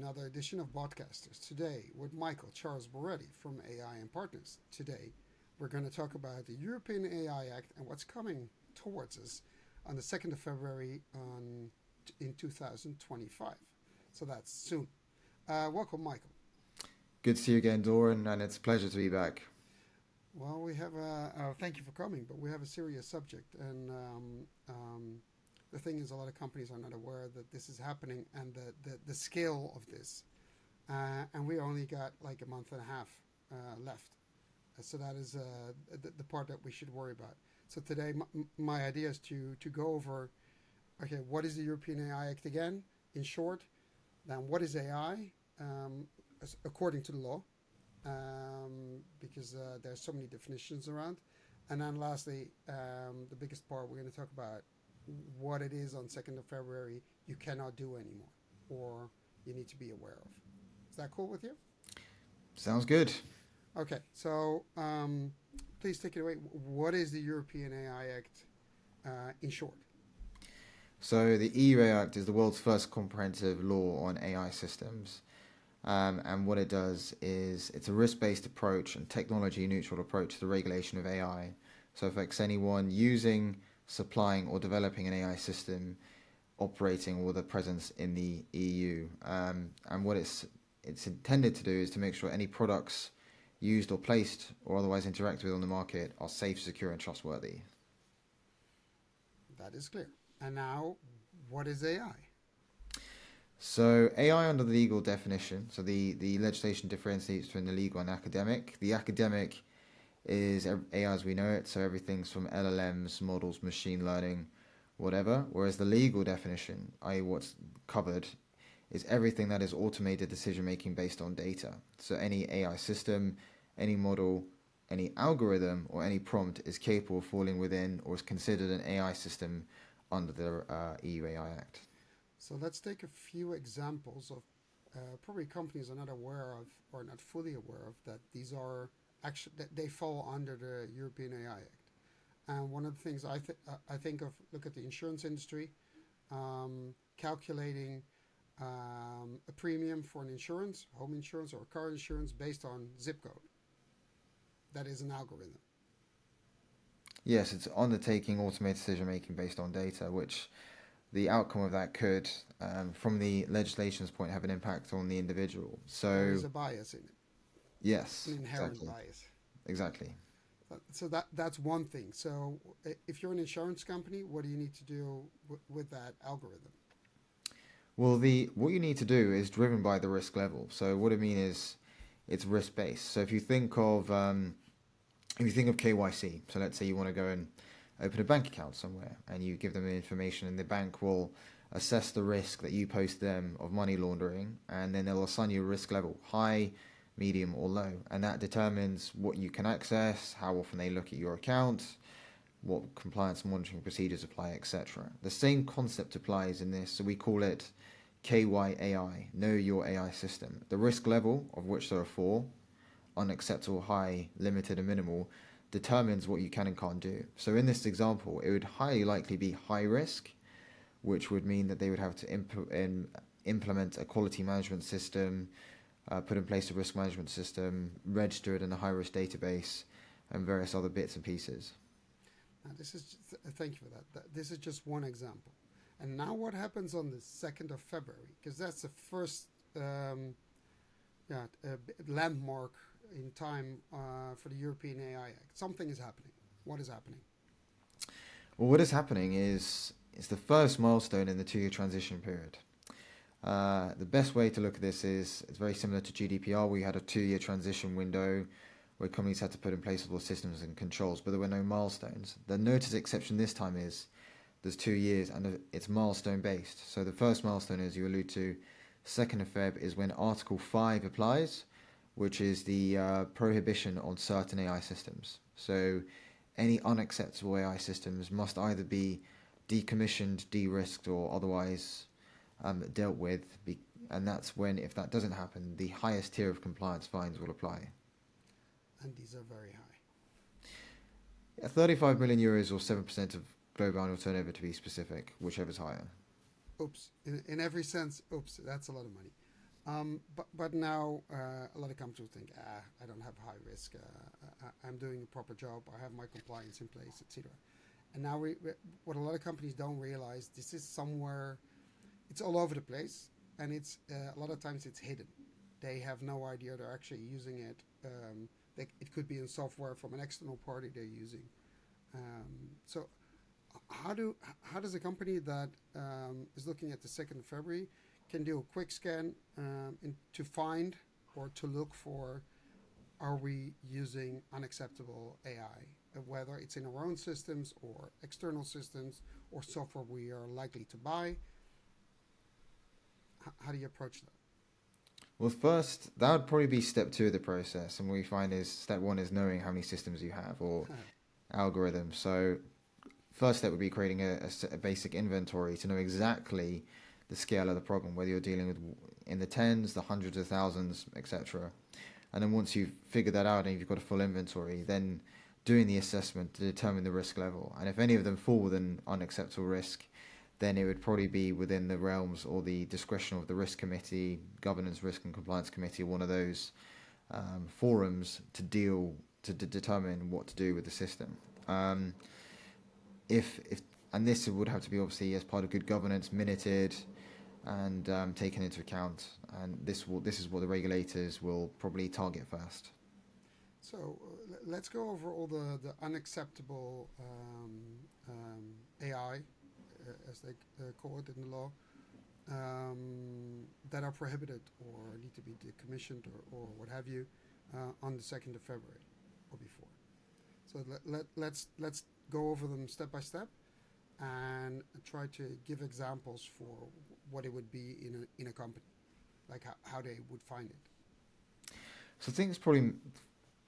another edition of Botcasters. Today, with Michael Charles Borelli from AI and Partners. Today, we're going to talk about the European AI Act and what's coming towards us on the 2nd of February in 2025. So that's soon. Welcome, Michael. Good to see you again, Doran, and it's a pleasure to be back. Well, we have thank you for coming, but we have a serious subject, and the thing is, a lot of companies are not aware that this is happening and the scale of this. And we only got like a month and a half left. So that is the part that we should worry about. So today, my idea is to go over, okay, what is the European AI Act again, in short? Then what is AI according to the law? Because there's so many definitions around. And then lastly, the biggest part, we're going to talk about what it is on 2nd of February you cannot do anymore or you need to be aware of. Is that cool with you? Sounds good. Okay, so please take it away. What is the European AI Act in short? So the EU AI Act is the world's first comprehensive law on AI systems. And what it does is it's a risk-based approach and technology-neutral approach to the regulation of AI. So it affects anyone using, supplying or developing an AI system operating or with a presence in the EU. And what it's intended to do is to make sure any products used or placed or otherwise interacted with on the market are safe, secure and trustworthy. That is clear. And now, what is AI? So AI under the legal definition, so the legislation differentiates between the legal and academic. The academic is AI as we know it, so everything's from LLMs, models, machine learning, whatever. Whereas the legal definition, i.e. what's covered, is everything that is automated decision making based on data. So any AI system, any model, any algorithm, or any prompt is capable of falling within or is considered an AI system under the EU AI Act. So let's take a few examples of probably companies are not aware of or not fully aware of that these are actually that they fall under the European AI Act. And one of the things I think of, look at the insurance industry, calculating a premium for an insurance, home insurance or car insurance based on zip code. That is an algorithm. Yes, it's undertaking automated decision making based on data, which the outcome of that could, from the legislation's point, have an impact on the individual. So there is a bias in it. Yes, an inherent exactly. bias. Exactly. So that's one thing. So if you're an insurance company, what do you need to do with that algorithm? Well, what you need to do is driven by the risk level. So what I mean is, it's risk based. So if you think of KYC, so let's say you want to go and open a bank account somewhere, and you give them the information, and the bank will assess the risk that you pose to them of money laundering, and then they'll assign you a risk level, high, medium or low, and that determines what you can access, how often they look at your account, what compliance monitoring procedures apply, etc. The same concept applies in this, so we call it KYAI, Know Your AI System. The risk level, of which there are four, unacceptable, high, limited and minimal, determines what you can and can't do. So in this example, it would highly likely be high risk, which would mean that they would have to implement a quality management system, put in place a risk management system, register it in a high-risk database, and various other bits and pieces. Now thank you for that. This is just one example. And now what happens on the 2nd of February? Because that's the first landmark in time for the European AI Act. Something is happening. What is happening? Well, what is happening is it's the first milestone in the 2-year transition period. The best way to look at this is it's very similar to GDPR. We had a 2-year transition window where companies had to put in place all the systems and controls, but there were no milestones. The notice exception this time is there's 2 years and it's milestone based. So the first milestone, as you allude to, 2nd of Feb is when Article 5 applies, which is the prohibition on certain AI systems. So any unacceptable AI systems must either be decommissioned, de-risked, or otherwise dealt with, and that's when, if that doesn't happen, the highest tier of compliance fines will apply. And these are very high. Yeah, 35 million euros or 7% of global annual turnover to be specific, whichever's higher. Oops. In every sense, oops, that's a lot of money. But now a lot of companies will think, I don't have high risk. I'm doing a proper job. I have my compliance in place, etc. And now what a lot of companies don't realize, this is somewhere, it's all over the place, and it's a lot of times it's hidden. They have no idea they're actually using it. It could be in software from an external party they're using. So how does a company that is looking at the 2nd of February can do a quick scan to find or to look for, are we using unacceptable AI, whether it's in our own systems or external systems or software we are likely to buy? How do you approach that? Well, first, that would probably be step two of the process. And what we find is step one is knowing how many systems you have or algorithms. So, first step would be creating a basic inventory to know exactly the scale of the problem, whether you're dealing with in the tens, the hundreds of thousands, etc. And then once you've figured that out and you've got a full inventory, then doing the assessment to determine the risk level. And if any of them fall within unacceptable risk, then it would probably be within the realms or the discretion of the risk committee, governance, risk and compliance committee, one of those forums to determine what to do with the system. If and this would have to be obviously as part of good governance, minuted and taken into account. And this is what the regulators will probably target first. So let's go over all the unacceptable AI, as they call it in the law, that are prohibited or need to be decommissioned or what have you on the 2nd of February or before. So let's go over them step by step and try to give examples for what it would be in a company, like how they would find it. So I think it's probably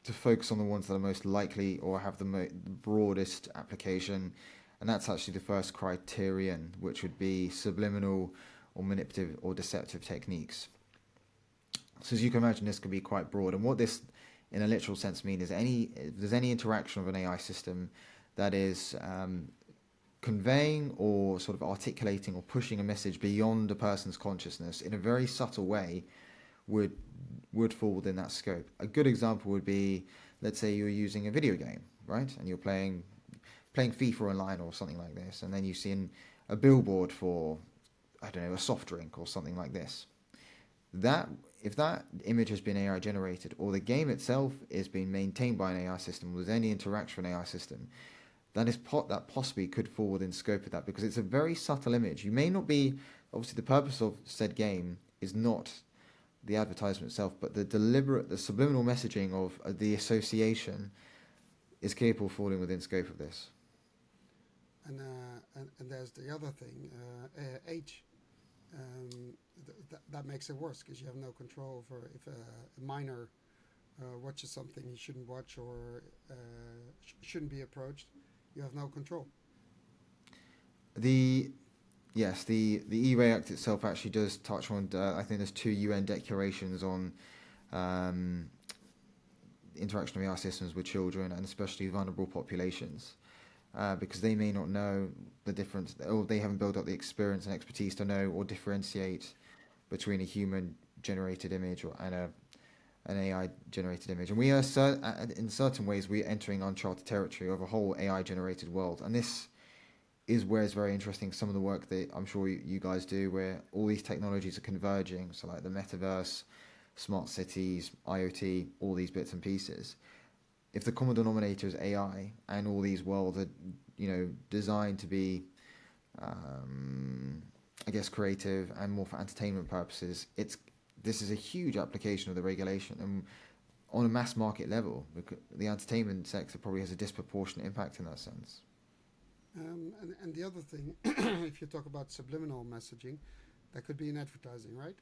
to focus on the ones that are most likely or have the broadest application, and that's actually the first criterion, which would be subliminal or manipulative or deceptive techniques. So as you can imagine, this could be quite broad, and what this in a literal sense means is if there's any interaction of an AI system that is conveying or sort of articulating or pushing a message beyond a person's consciousness in a very subtle way would fall within that scope. A good example would be, let's say you're using a video game, right? And you're playing FIFA online or something like this, and then you've seen a billboard for, I don't know, a soft drink or something like this. If that image has been AI generated or the game itself is being maintained by an AI system, with any interaction with an AI system, that possibly could fall within scope of that, because it's a very subtle image. You may not be, obviously the purpose of said game is not the advertisement itself, but the subliminal messaging of the association is capable of falling within scope of this. And there's the other thing, age. That makes it worse because you have no control over if a minor watches something he shouldn't watch or shouldn't be approached. You have no control. The E-Ray Act itself actually does touch on, I think there's 2 UN declarations on interaction of AI systems with children and especially vulnerable populations, because they may not know the difference, or they haven't built up the experience and expertise to know or differentiate between a human-generated image and an AI-generated image. And we are, in certain ways, we're entering uncharted territory of a whole AI-generated world. And this is where it's very interesting, some of the work that I'm sure you guys do, where all these technologies are converging, so like the metaverse, smart cities, IoT, all these bits and pieces. If the common denominator is AI and all these worlds are, designed to be, I guess, creative and more for entertainment purposes, this is a huge application of the regulation, and on a mass market level, the entertainment sector probably has a disproportionate impact in that sense. And the other thing, if you talk about subliminal messaging, that could be in advertising, right?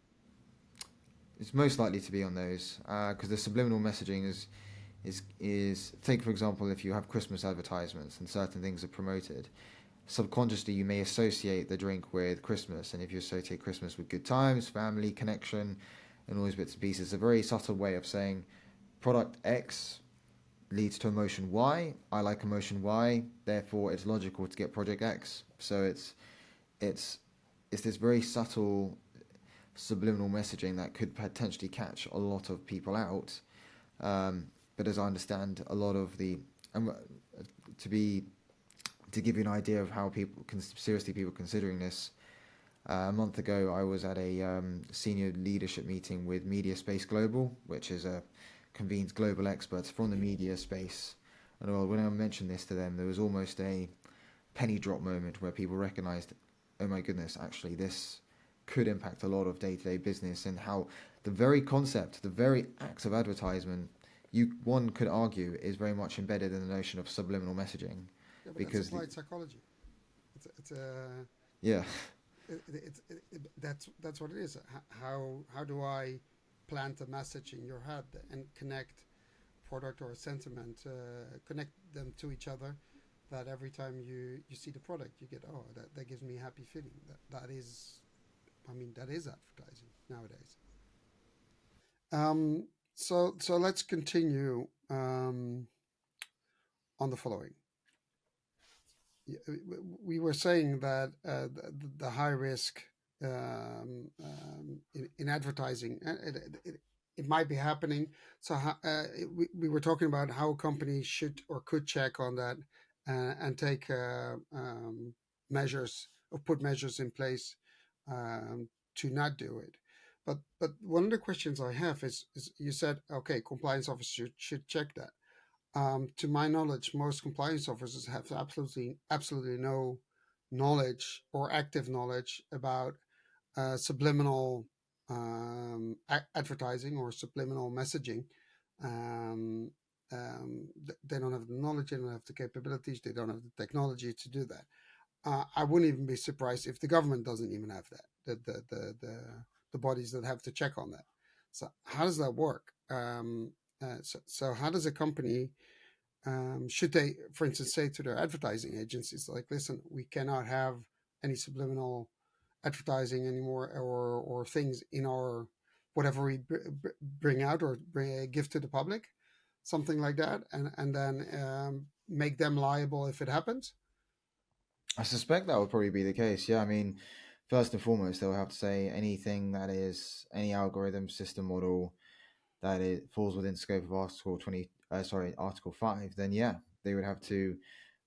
It's most likely to be on those, because the subliminal messaging is take for example, if you have Christmas advertisements and certain things are promoted, subconsciously you may associate the drink with Christmas, and if you associate Christmas with good times, family, connection, and all these bits and pieces, it's a very subtle way of saying product X leads to emotion Y, I like emotion Y, therefore it's logical to get project X. So it's this very subtle subliminal messaging that could potentially catch a lot of people out. But as I understand, a lot of the um, to be to give you an idea of how seriously people considering this. A month ago, I was at a senior leadership meeting with Media Space Global, which is a convenes global experts from the media space. And when I mentioned this to them, there was almost a penny drop moment where people recognized, oh my goodness, actually this could impact a lot of day-to-day business, and how the very concept, the very act of advertisement, one could argue is very much embedded in the notion of subliminal messaging, Yeah, but that's because applied psychology. It's a yeah, that's what it is. How do I plant a message in your head and connect product or a sentiment, connect them to each other, that every time you see the product, you get, oh, that gives me a happy feeling. That is, I mean, that is advertising nowadays. So let's continue on the following. We were saying that the high risk in advertising, it might be happening. So we were talking about how companies should or could check on that, and take measures or put measures in place to not do it. But one of the questions I have is you said, okay, compliance officers should check that. To my knowledge, most compliance officers have absolutely no knowledge or active knowledge about subliminal advertising or subliminal messaging. Um, they don't have the knowledge, they don't have the capabilities, they don't have the technology to do that. I wouldn't even be surprised if the government doesn't even have that. The bodies that have to check on that. So how does that work? So how does a company, should they, for instance, say to their advertising agencies, like, listen, we cannot have any subliminal advertising anymore, or things in our whatever we bring out or give to the public, something like that, and then make them liable if it happens? I suspect that would probably be the case. Yeah, I mean, first and foremost, they'll have to say anything that is any algorithm, system model that it falls within scope of Article 5. Then yeah, they would have to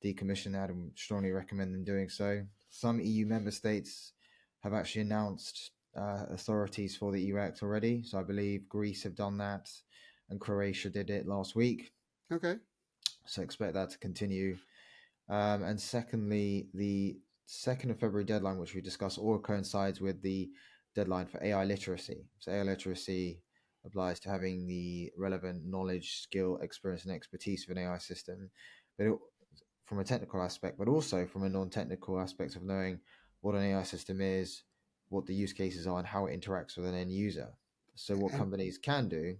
decommission that, and strongly recommend them doing so. Some EU member states have actually announced authorities for the EU Act already. So I believe Greece have done that, and Croatia did it last week. Okay. So expect that to continue. And secondly, the 2nd of February deadline, which we discussed, all coincides with the deadline for AI literacy. So AI literacy applies to having the relevant knowledge, skill, experience, and expertise of an AI system, but from a technical aspect, but also from a non-technical aspect of knowing what an AI system is, what the use cases are, and how it interacts with an end user. So what And companies can do,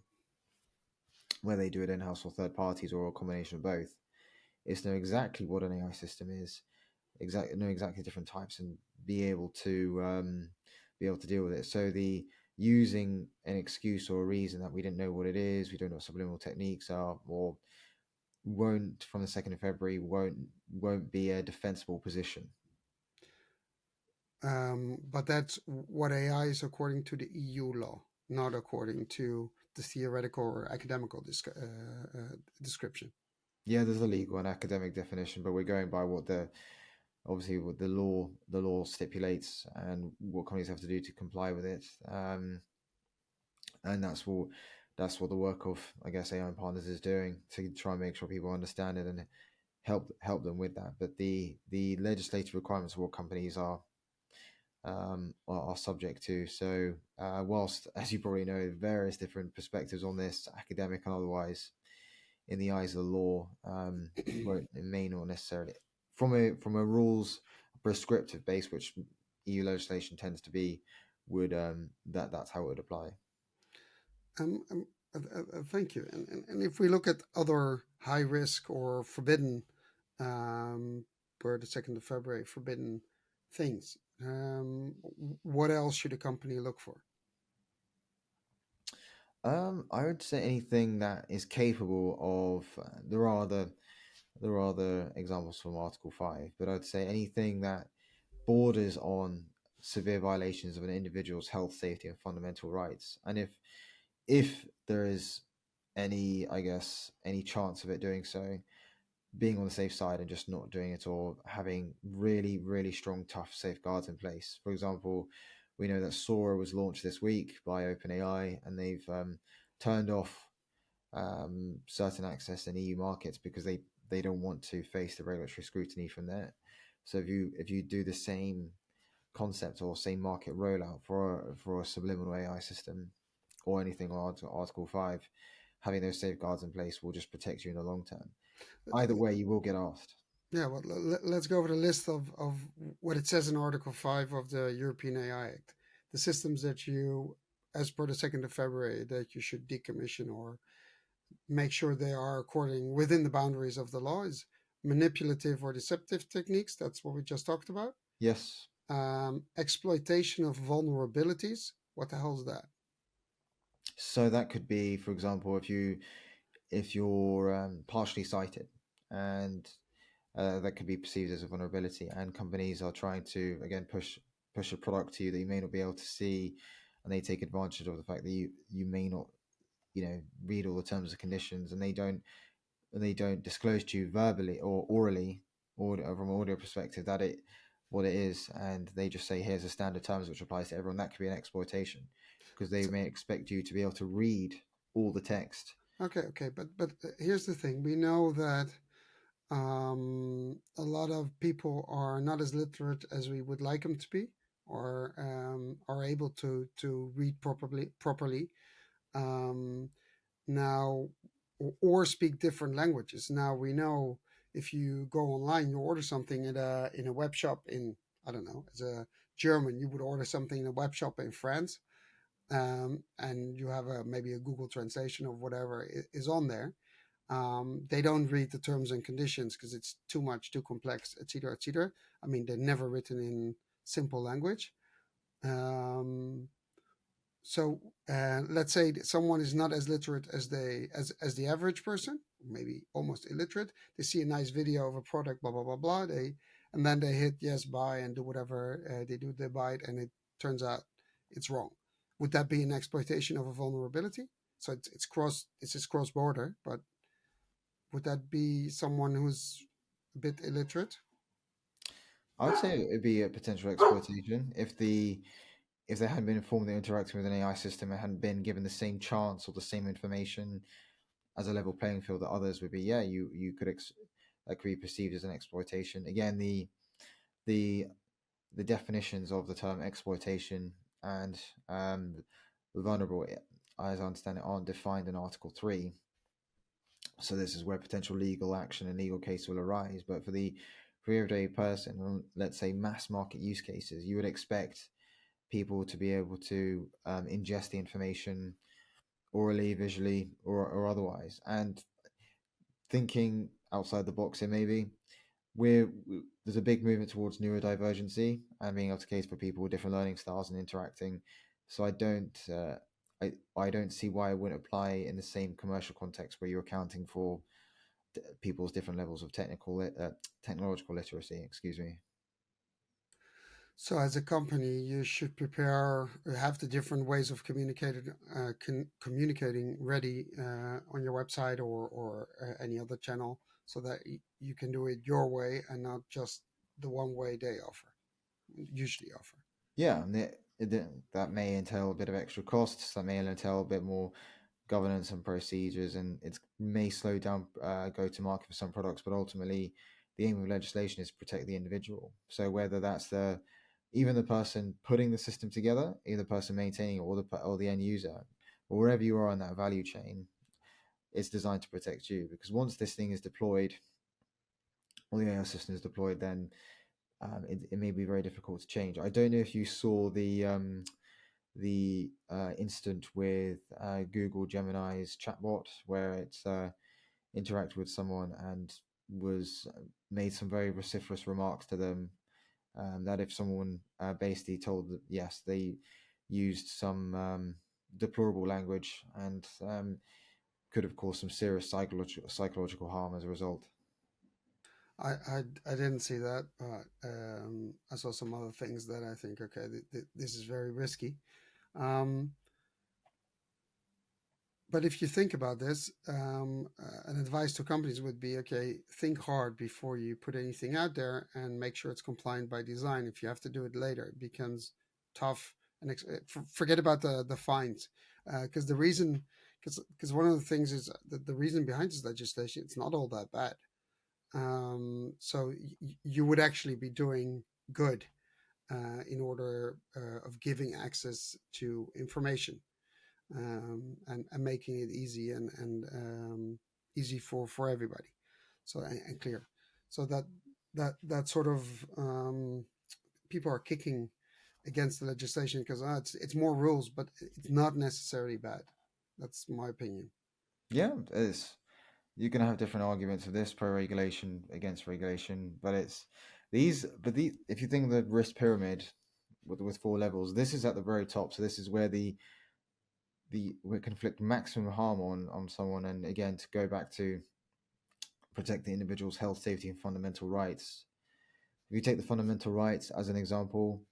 whether they do it in-house or third parties or a combination of both, is know exactly what an AI system is, know exactly different types, and be able to deal with it. So the using an excuse or a reason that we didn't know what it is, we don't know what subliminal techniques are, or won't from the 2nd of February won't be a defensible position. but that's what AI is according to the EU law, not according to the theoretical or academical description. Yeah, there's a legal and academic definition, but we're going by what what the law stipulates, and what companies have to do to comply with it. And that's what the work of, I guess, AI Partners is doing, to try and make sure people understand it and help them with that. But the legislative requirements of what companies are subject to. So whilst, as you probably know, various different perspectives on this, academic and otherwise, in the eyes of the law, it may not necessarily, from a rules prescriptive base, which EU legislation tends to be, would that's how it would apply. Um, um, Thank you. And if we look at other high risk or forbidden, per the 2nd of February, forbidden things, what else should a company look for? I would say anything that is capable of. There are other examples from Article 5, but I'd say anything that borders on severe violations of an individual's health, safety, and fundamental rights. And if there is any, I guess, any chance of it doing so, being on the safe side and just not doing it, or having really, really strong, tough safeguards in place. For example, we know that Sora was launched this week by OpenAI, and they've turned off certain access in EU markets because they don't want to face the regulatory scrutiny from there. So if you do the same concept or same market rollout for a subliminal AI system or anything on Article 5, having those safeguards in place will just protect you in the long term. Either way, you will get asked. Yeah, well, let's go over the list of what it says in Article 5 of the European AI Act. The systems that you, as per the 2nd of February, that you should decommission or make sure they are according within the boundaries of the law is manipulative or deceptive techniques. That's what we just talked about. Yes. Exploitation of vulnerabilities. What the hell is that? So that could be, for example, if you're partially sighted, and that could be perceived as a vulnerability, and companies are trying to again push a product to you that you may not be able to see, and they take advantage of the fact that you may not read all the terms and conditions, and they don't disclose to you verbally or orally, or from an audio perspective, that what it is, and they just say here's the standard terms which applies to everyone. That could be an exploitation, because they So, may expect you to be able to read all the text. okay, but here's the thing: we know that a lot of people are not as literate as we would like them to be, or are able to read properly. Um, now, or speak different languages. Now we know if you go online, you order something in a web shop in, I don't know, as a German, you would order something in a web shop in France, and you have maybe a Google translation of whatever is on there. They don't read the terms and conditions because it's too much, too complex, etc., etc. I mean, they're never written in simple language. Um, so let's say that someone is not as literate as the average person, maybe almost illiterate. They see a nice video of a product, blah blah blah blah. And then they hit yes, buy, and do whatever they do. They buy it, and it turns out it's wrong. Would that be an exploitation of a vulnerability? So it's cross border, but would that be someone who's a bit illiterate? I would say it'd be a potential exploitation if they hadn't been informed they're interacting with an AI system and hadn't been given the same chance or the same information as a level playing field that others would be. Yeah, you could that could be perceived as an exploitation. Again, the the definitions of the term exploitation and vulnerable, as I understand it, aren't defined in Article 3. So this is where potential legal action and legal case will arise. But for everyday person, let's say mass market use cases, you would expect people to be able to ingest the information orally, visually, or otherwise. And thinking outside the box here, maybe there's a big movement towards neurodivergency and being able to cater for people with different learning styles and interacting. So I don't see why it wouldn't apply in the same commercial context where you're accounting for people's different levels of technological literacy. Excuse me. So, as a company, you should have the different ways of communicating ready on your website or any other channel, so that you can do it your way and not just the one way they usually offer. Yeah, and that may entail a bit of extra costs. That may entail a bit more governance and procedures, and it may slow down go to market for some products. But ultimately, the aim of legislation is to protect the individual. So whether that's even the person putting the system together, either the person maintaining it, or the end user, or wherever you are in that value chain, it's designed to protect you. Because once this thing is deployed, or the AI system is deployed, then it may be very difficult to change. I don't know if you saw the incident with Google Gemini's chatbot, where it's interacted with someone and was made some very vociferous remarks to them. That if someone basically told that yes, they used some deplorable language and could have caused some serious psychological harm as a result. I didn't see that, but I saw some other things that I think, okay, this is very risky. Um, but if you think about this, an advice to companies would be, okay, think hard before you put anything out there and make sure it's compliant by design. If you have to do it later, it becomes tough. And forget about the fines, because the reason, because one of the things is that the reason behind this legislation, it's not all that bad. So you would actually be doing good in order of giving access to information, and making it easy and easy for everybody. So and clear. So that sort of people are kicking against the legislation because it's more rules, but it's not necessarily bad. That's my opinion. Yeah, it's you can have different arguments of this pro regulation against regulation, but it's these. If you think of the risk pyramid with four levels, this is at the very top. So this is where the where it can inflict maximum harm on someone. And again, to go back to protect the individual's health, safety, and fundamental rights. If you take the fundamental rights as an example,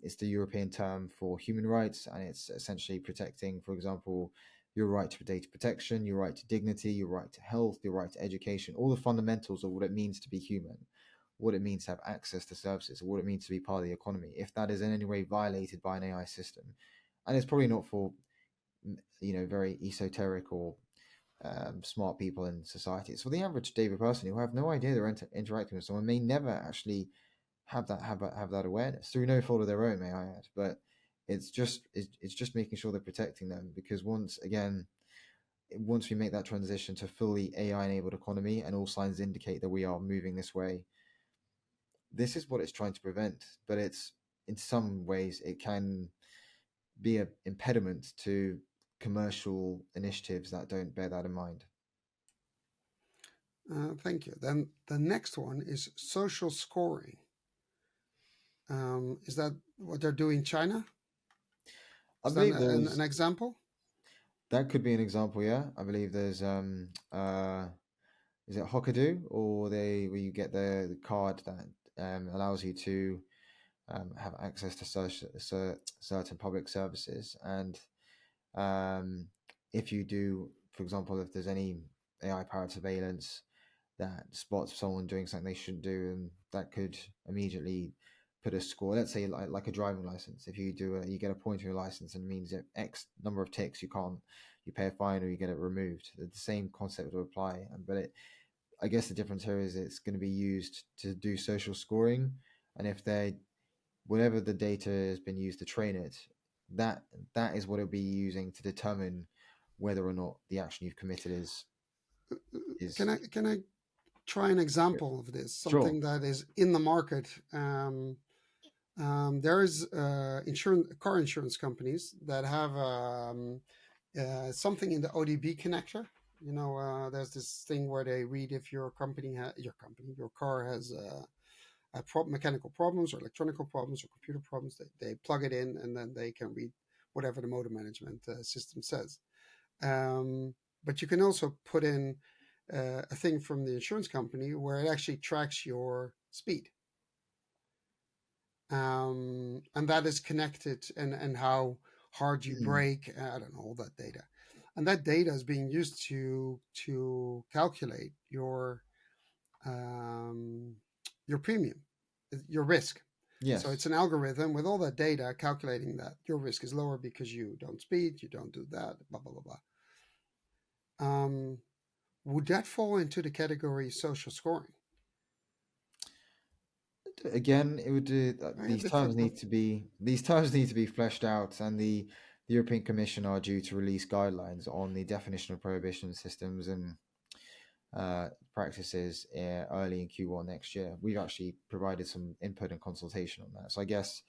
it's the European term for human rights, and it's essentially protecting, for example, your right to data protection, your right to dignity, your right to health, your right to education, all the fundamentals of what it means to be human, what it means to have access to services, what it means to be part of the economy. If that is in any way violated by an AI system, and it's probably not for very esoteric or smart people in society. It's for the average daily person who have no idea they're interacting with someone, may never actually have that awareness through no fault of their own, may I add. But it's just making sure they're protecting them, because once we make that transition to fully AI enabled economy, and all signs indicate that we are moving this way, this is what it's trying to prevent. But it's in some ways it can be an impediment to commercial initiatives that don't bear that in mind. Thank you. Then the next one is social scoring. Is that what they're doing in China? I Is that believe an example? that could be an example. Yeah, I believe there's is it Hokkaido, or they where you get the card that allows you to have access to certain public services. And um, if you do, for example, if there's any AI powered surveillance that spots someone doing something they shouldn't do, and that could immediately put a score. Let's say like a driving license. If you get a point on your license, and it means that X number of ticks you pay a fine or you get it removed. The same concept would apply, but I guess the difference here is it's going to be used to do social scoring, and if they whatever the data has been used to train it, that that is what it'll be using to determine whether or not the action you've committed is Can I try an example of this? sure. Something that is in the market. There is car insurance companies that have something in the ODB connector. There's this thing where they read if your car has mechanical problems or electronical problems or computer problems. They plug it in and then they can read whatever the motor management system says. But you can also put in a thing from the insurance company where it actually tracks your speed, and that is connected, and how hard you Hmm. brake. I don't know, all that data, and that data is being used to calculate um, your premium, your risk. So it's Yes. an algorithm with all that data calculating that your risk is lower because you don't speed, you don't do that, blah blah blah blah. Would that fall into the category social scoring? Again, it would Right? Different. these terms need to be fleshed out, and the European Commission are due to release guidelines on the definition of prohibition systems and practices early in Q1 next year. We've actually provided some input and consultation on that, so I guess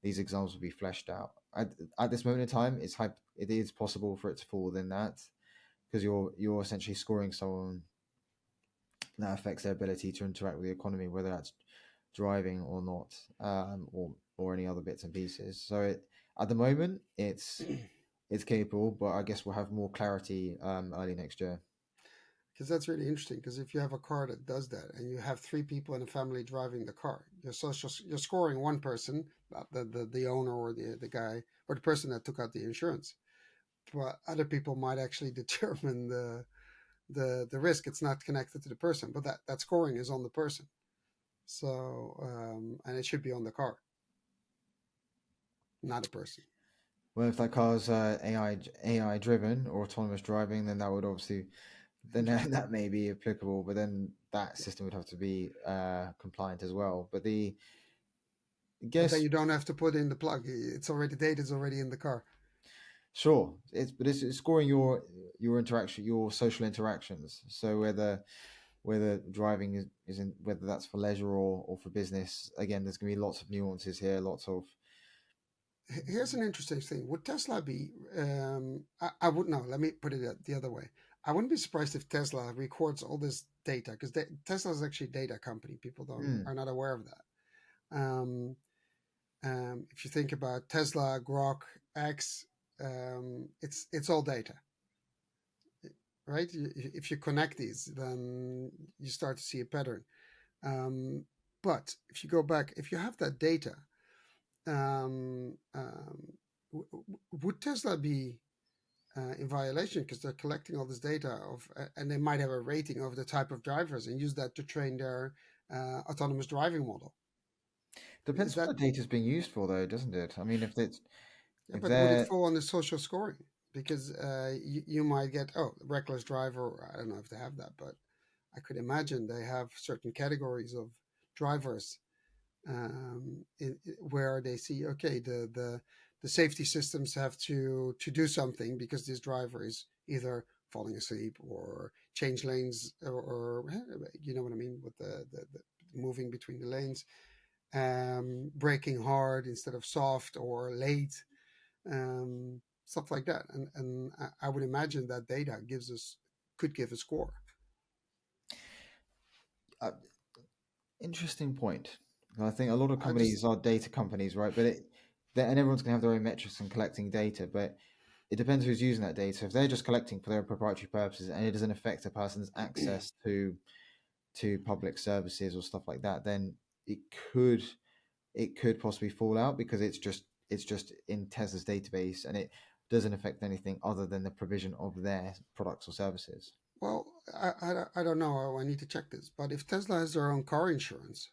these examples will be fleshed out. At this moment in time, it is possible for it to fall within that, because you're essentially scoring someone that affects their ability to interact with the economy, whether that's driving or not, or any other bits and pieces. So at the moment, it's capable, but I guess we'll have more clarity early next year. Because that's really interesting. Because if you have a car that does that, and you have three people in a family driving the car, you're scoring one person, the owner or the guy or the person that took out the insurance. But other people might actually determine the risk. It's not connected to the person, but that scoring is on the person. So and it should be on the car, not a person. Well, if that car's AI driven or autonomous driving, then that would obviously then that may be applicable, but then that system would have to be compliant as well. But I But then guess you don't have to put in the plug. It's already data is already in the car. sure, it's scoring your interaction, your social interactions. So whether driving isn't whether that's for leisure or for business. Again, there's going to be lots of nuances here, lots of Here's an interesting thing. Would Tesla be? I would know. Let me put it the other way. I wouldn't be surprised if Tesla records all this data because Tesla is actually a data company. People don't hmm, are not aware of that. Um, if you think about Tesla, Grok, X, it's all data, right? If you connect these, then you start to see a pattern. Um, but if you go back, if you have that data, um, um, would Tesla be in violation because they're collecting all this data and they might have a rating of the type of drivers and use that to train their autonomous driving model? Is depends what that the data is being used for, though, doesn't it? I mean, Yeah, if but would it they're fall on the social scoring? Because you might get, oh, reckless driver. I don't know if they have that, but I could imagine they have certain categories of drivers where they see, okay, the safety systems have to do something because this driver is either falling asleep or change lanes or you know what I mean with the moving between the lanes, braking hard instead of soft or late, stuff like that. And I would imagine that data could give a score. uh, interesting point. I think a lot of I just companies are data companies, right? And everyone's going to have their own metrics and collecting data, but it depends who's using that data. If they're just collecting for their proprietary purposes and it doesn't affect a person's access to public services or stuff like that, then it could it could possibly fall out because it's just in Tesla's database and it doesn't affect anything other than the provision of their products or services. well, I don't know. I need to check this. But if Tesla has their own car insurance,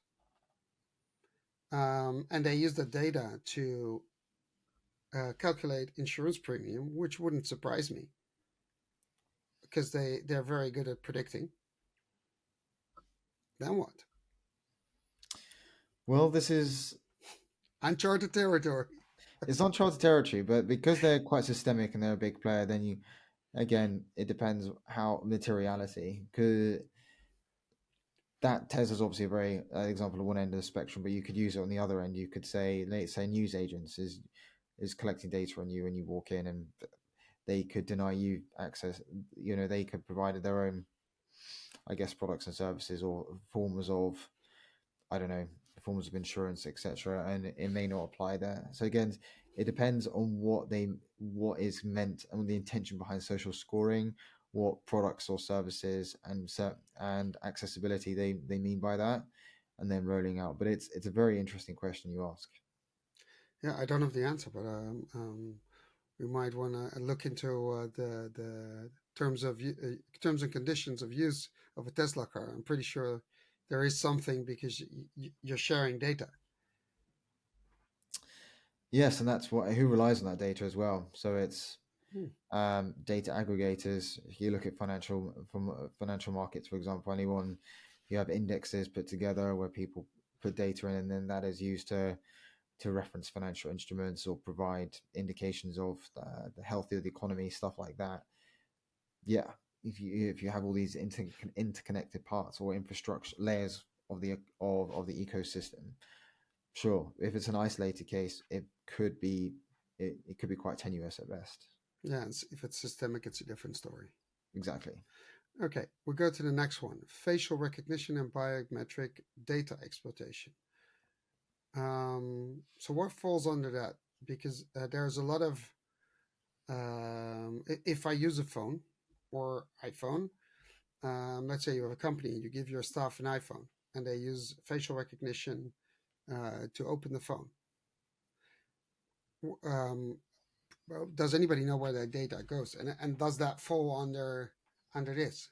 and they use the data to calculate insurance premium, which wouldn't surprise me because they're very good at predicting. Then what? Well, this is Uncharted territory. it's uncharted territory, but because they're quite systemic and they're a big player, then you again it depends how materiality because that Tesla's obviously a very example of one end of the spectrum, but you could use it on the other end. You could say, let's say, news agents is collecting data on you, and you walk in, and they could deny you access. You know, they could provide their own, I guess, products and services or forms of, I don't know, forms of insurance, etc., and it may not apply there. So again, it depends on what is meant and the intention behind social scoring, what products or services and accessibility they mean by that, and then rolling out. But it's a very interesting question you ask. Yeah, I don't have the answer, but we might want to look into the terms and conditions of use of a Tesla car. I'm pretty sure there is something because you're sharing data. Yes, and that's what who relies on that data as well. So it's Hmm. data aggregators. If you look at financial markets, for example, anyone you have indexes put together where people put data in, and then that is used to reference financial instruments or provide indications of the health of the economy, stuff like that. Yeah, if you have all these interconnected parts or infrastructure layers of the ecosystem, sure. If it's an isolated case, it could be quite tenuous at best. Yeah, if it's systemic, it's a different story. Exactly. Okay, we go to the next one: facial recognition and biometric data exploitation. So what falls under that? Because there's a lot of if I use a phone or iPhone, let's say you have a company, you give your staff an iPhone, and they use facial recognition to open the phone. Um, well, does anybody know where that data goes, and does that fall under this?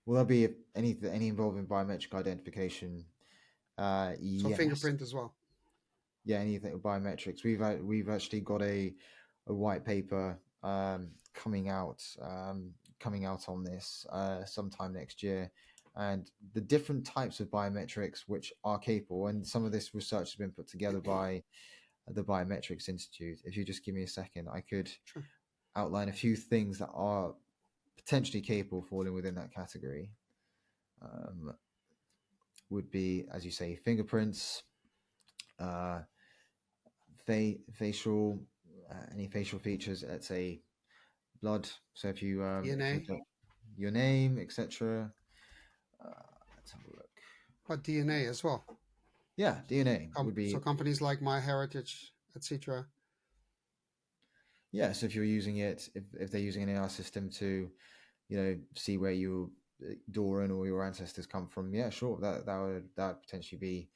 Will there be any involving biometric identification? So Yes. fingerprint as well. Yeah, anything with biometrics. We've actually got a white paper coming out on this sometime next year, and the different types of biometrics which are capable. And some of this research has been put together by the Biometrics Institute. If you just give me a second, I could Sure. outline a few things that are potentially capable of falling within that category. Would be, as you say, fingerprints, uh, facial, any facial features. Let's say blood. So if you DNA, put your name, etc. Uh, let's have a look. but DNA as well. Yeah, DNA would So be. companies like MyHeritage, etc. Yeah, so if you're using it, if they're using an AI system to, see where your Doran or your ancestors come from, yeah, sure, that would potentially be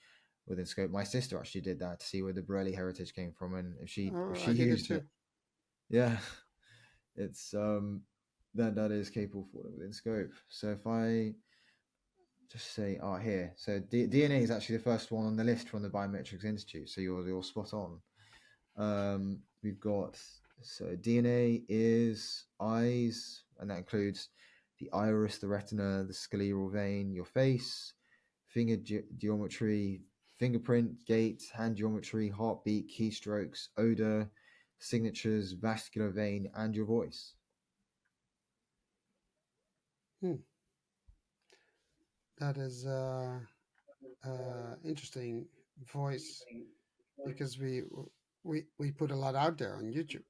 within scope. My sister actually did that to see where the Borelli heritage came from, and if she I did it used too. it, yeah, it's that is capable of falling within scope. So if I just say, here, so DNA is actually the first one on the list from the Biometrics Institute. So you're spot on. We've got, so DNA is eyes, and that includes the iris, the retina, the scleral vein, your face, finger geometry, fingerprint, gait, hand geometry, heartbeat, keystrokes, odor, signatures, vascular vein, and your voice. Hmm. That is interesting voice because we put a lot out there on YouTube.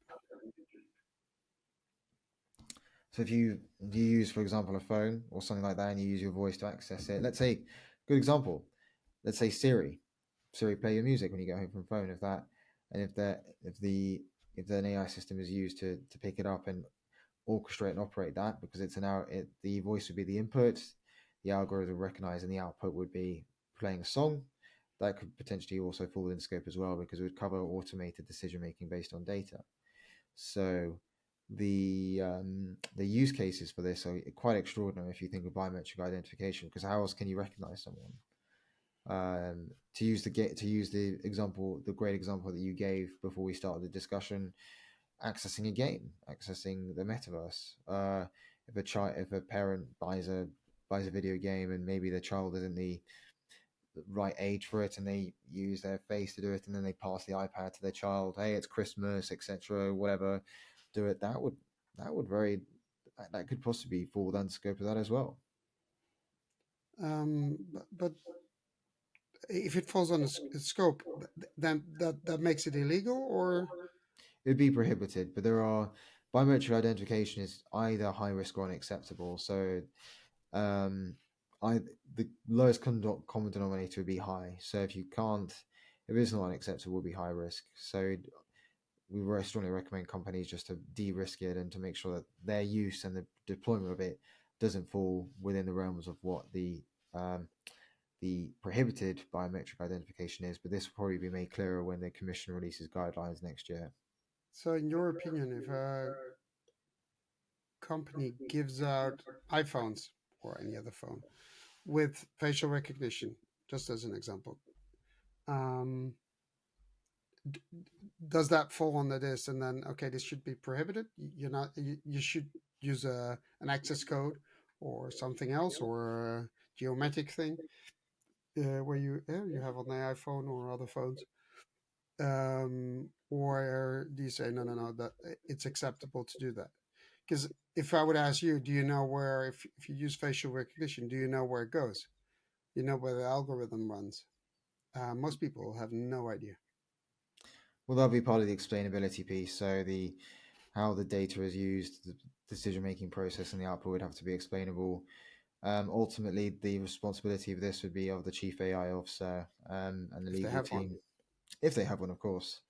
So if you use, for example, a phone or something like that, and you use your voice to access it, let's say, good example, let's say Siri, play your music when you get home from phone. If that, and if the AI system is used to pick it up and orchestrate and operate that, because the voice would be the input, the algorithm would recognize, and the output would be playing a song. That could potentially also fall in scope as well, because it would cover automated decision making based on data. So the use cases for this are quite extraordinary if you think of biometric identification, because how else can you recognize someone? To use the great example that you gave before we started the discussion, accessing a game, accessing the metaverse. If a parent buys a video game and maybe the child isn't the right age for it, and they use their face to do it, and then they pass the iPad to their child, hey, it's Christmas, etc., whatever, do it. That could possibly fall within the scope of that as well. But if it falls on the scope, then that makes it illegal, or It would be prohibited, but there are biometric identification is either high risk or unacceptable. So um, I the lowest common denominator would be high. So if it is not unacceptable, it would be high risk. So we very strongly recommend companies just to de-risk it and to make sure that their use and the deployment of it doesn't fall within the realms of what the prohibited biometric identification is. But this will probably be made clearer when the Commission releases guidelines next year. so in your opinion, if a company gives out iPhones or any other phone with facial recognition, just as an example, um, d- does that fall under this? And then, okay, this should be prohibited. You're not. You should use an access code or something else, or a geometric thing where you have on the iPhone or other phones. Or do you say no, that it's acceptable to do that? Because if I would ask you, do you know where, if you use facial recognition, do you know where it goes? You know where the algorithm runs? Most people have no idea. Well, that'll be part of the explainability piece. So the how the data is used, the decision making process, and the output would have to be explainable. Ultimately, the responsibility of this would be of the chief AI officer and the If they legal have one. team, if they have one, of course.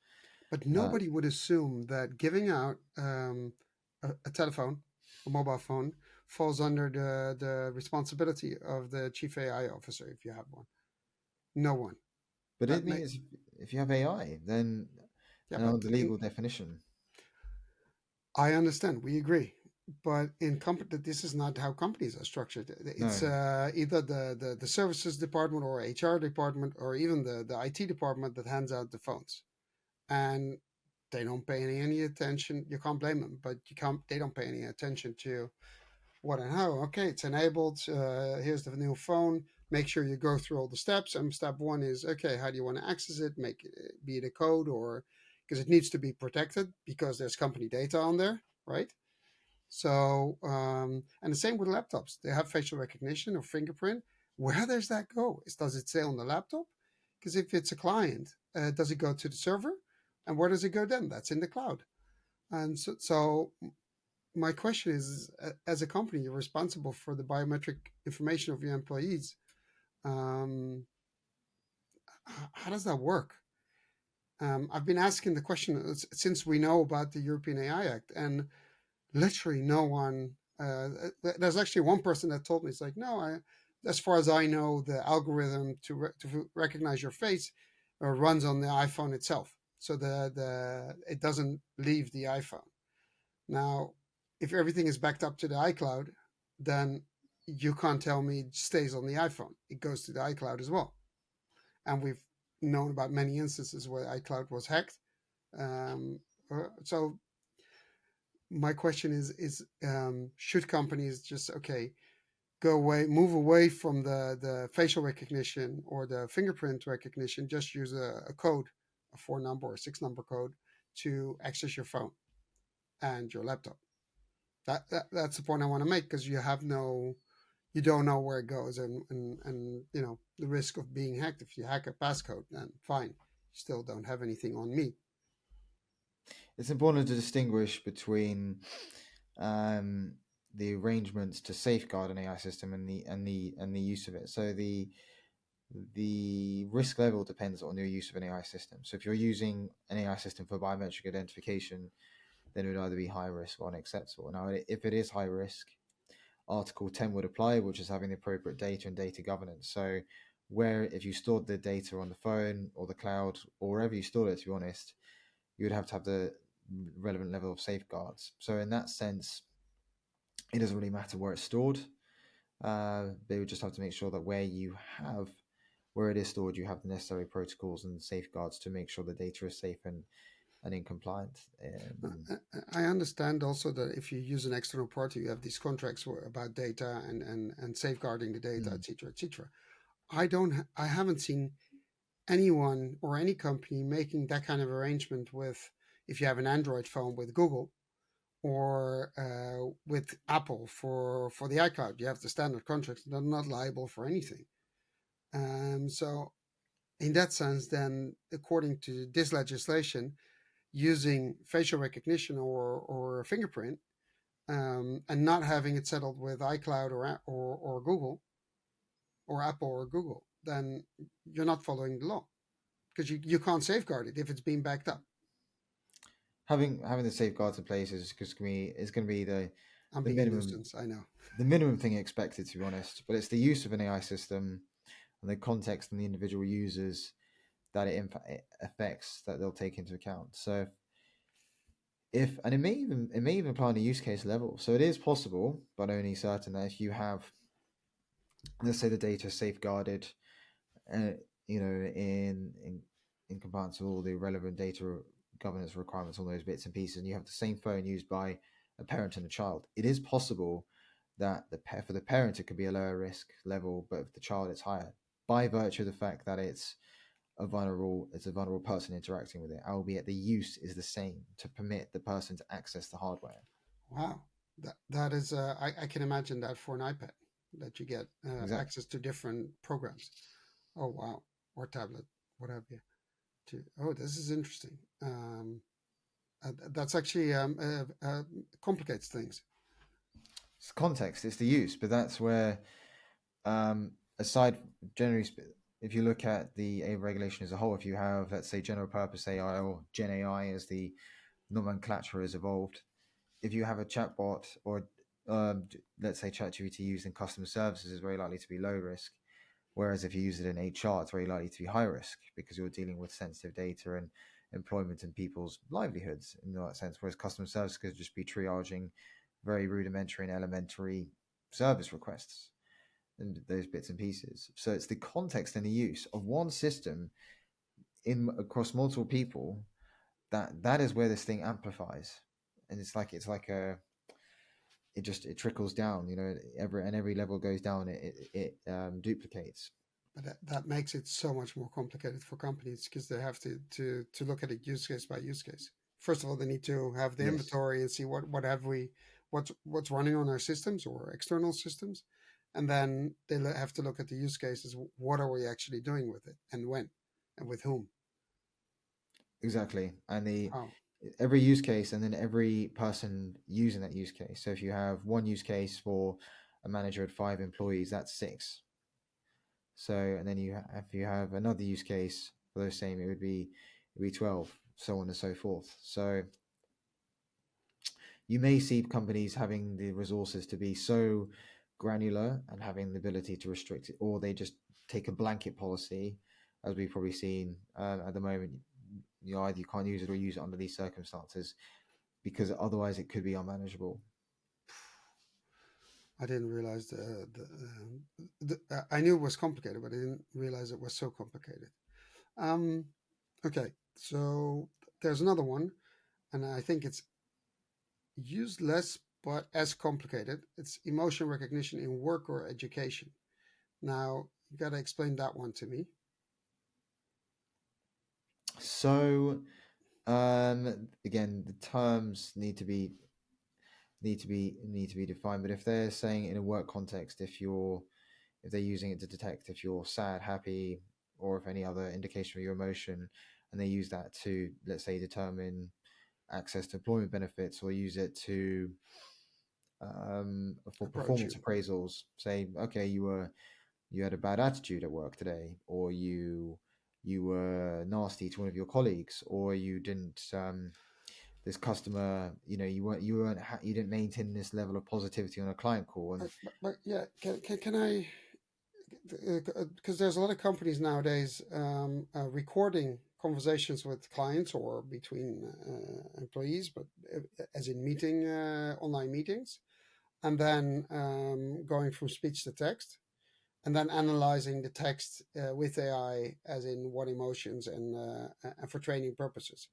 But Uh, nobody would assume that giving out a telephone, a mobile phone, falls under the responsibility of the chief AI officer if you have one? No one. But That it may, means if you have AI, then yeah, and but on the legal definition. I understand. We agree. But this is not how companies are structured. It's No, either the services department or HR department or even the IT department that hands out the phones. And they don't pay any attention. You can't blame them, but they don't pay any attention to what and how. Okay, it's enabled. Here's the new phone. Make sure you go through all the steps. And step one is, okay, how do you want to access it? Make it be it a code or because it needs to be protected because there's company data on there, right? So, and the same with laptops. They have facial recognition or fingerprint. Where does that go? Does it stay on the laptop? Because if it's a client, does it go to the server? And where does it go then? That's in the cloud. And so my question is, as a company, you're responsible for the biometric information of your employees. Um, how does that work? I've been asking the question since we know about the European AI Act, and literally no one. There's actually one person that told me it's like, no, as far as I know, the algorithm to recognize your face runs on the iPhone itself, so the it doesn't leave the iPhone. Now, if everything is backed up to the iCloud, then you can't tell me it stays on the iPhone. It goes to the iCloud as well. And we've known about many instances where iCloud was hacked. So my question is should companies just go away, move away from the facial recognition or the fingerprint recognition, just use a code, a 4 number or 6 number code to access your phone and your laptop? That's the point I want to make because you don't know where it goes and the risk of being hacked. If you hack a passcode, then fine, you still don't have anything on me. it's important to distinguish between um, the arrangements to safeguard an AI system and the use of it. So the risk level depends on your use of an AI system. So if you're using an AI system for biometric identification, then it would either be high risk or unacceptable. Now, if it is high risk, Article 10 would apply, which is having the appropriate data and data governance. So where if you stored the data on the phone or the cloud or wherever you stored it, to be honest, you would have to have the relevant level of safeguards. So in that sense, it doesn't really matter where it's stored. They would just have to make sure that where it is stored, you have the necessary protocols and safeguards to make sure the data is safe and in compliance. I understand also that if you use an external party, you have these contracts about data and safeguarding the data, etc., etc. I haven't seen anyone or any company making that kind of arrangement with if you have an Android phone with Google or with Apple for the iCloud. You have the standard contracts; they're not liable for anything. So, in that sense, then according to this legislation, using facial recognition or fingerprint and not having it settled with iCloud or Google or Apple or Google, then you're not following the law because you can't safeguard it if it's being backed up. Having the safeguards in place is going to be I'm the being a minimum nuisance, I know. the minimum thing expected, to be honest. But it's the use of an AI system and the context and the individual users that it affects that they'll take into account. So if and it may even apply on a use case level. So it is possible, but only certain, that if you have, let's say, the data safeguarded, uh, in compliance with all the relevant data governance requirements on those bits and pieces, and you have the same phone used by a parent and a child, it is possible that for the parent it could be a lower risk level, but for the child it's higher by virtue of the fact that it's a vulnerable person interacting with it, albeit the use is the same to permit the person to access the hardware. Wow, that is I can imagine that for an iPad that you get Exactly. access to different programs. Oh wow, or tablet, what have you. Oh, this is interesting. That's actually complicates things. It's context, it's the use, but that's where, aside generally, if you look at the AI regulation as a whole, if you have, let's say, general purpose AI or Gen AI as the nomenclature has evolved, if you have a chatbot or let's say ChatGPT used in customer services is very likely to be low risk. Whereas if you use it in HR, it's very likely to be high risk because you're dealing with sensitive data and employment and people's livelihoods in that sense. Whereas customer service could just be triaging very rudimentary and elementary service requests and those bits and pieces. So it's the context and the use of one system in across multiple people that is where this thing amplifies. And it's like a it trickles down, every level goes down, it duplicates. But that makes it so much more complicated for companies because they have to look at it use case by use case. First of all, they need to have the Yes, inventory and see what's running on our systems or external systems, and then they have to look at the use cases. What are we actually doing with it, and when, and with whom? exactly. And the Oh, every use case and then every person using that use case. So if you have one use case for a manager at 5 employees, that's 6. So and then if you have another use case for those same, it would be 12, so on and so forth. So you may see companies having the resources to be so granular and having the ability to restrict it, or they just take a blanket policy, as we've probably seen at the moment. Either you can't use it or use it under these circumstances because otherwise it could be unmanageable. I didn't realize I knew it was complicated, but I didn't realize it was so complicated. Um, okay, so there's another one, and I think it's used less but as complicated. It's emotion recognition in work or education. Now, you got to explain that one to me. So again, the terms need to be defined. But if they're saying in a work context, if they're using it to detect if you're sad, happy, or if any other indication of your emotion, and they use that to, let's say, determine access to employment benefits, or use it to for Approach performance you. appraisals, say, okay, you had a bad attitude at work today, or you were nasty to one of your colleagues, or you didn't this customer, you didn't maintain this level of positivity on a client call, and But yeah, can I? Because there's a lot of companies nowadays recording conversations with clients or between employees, but as in online meetings, and then going from speech to text, and then analyzing the text with AI, as in what emotions and for training purposes.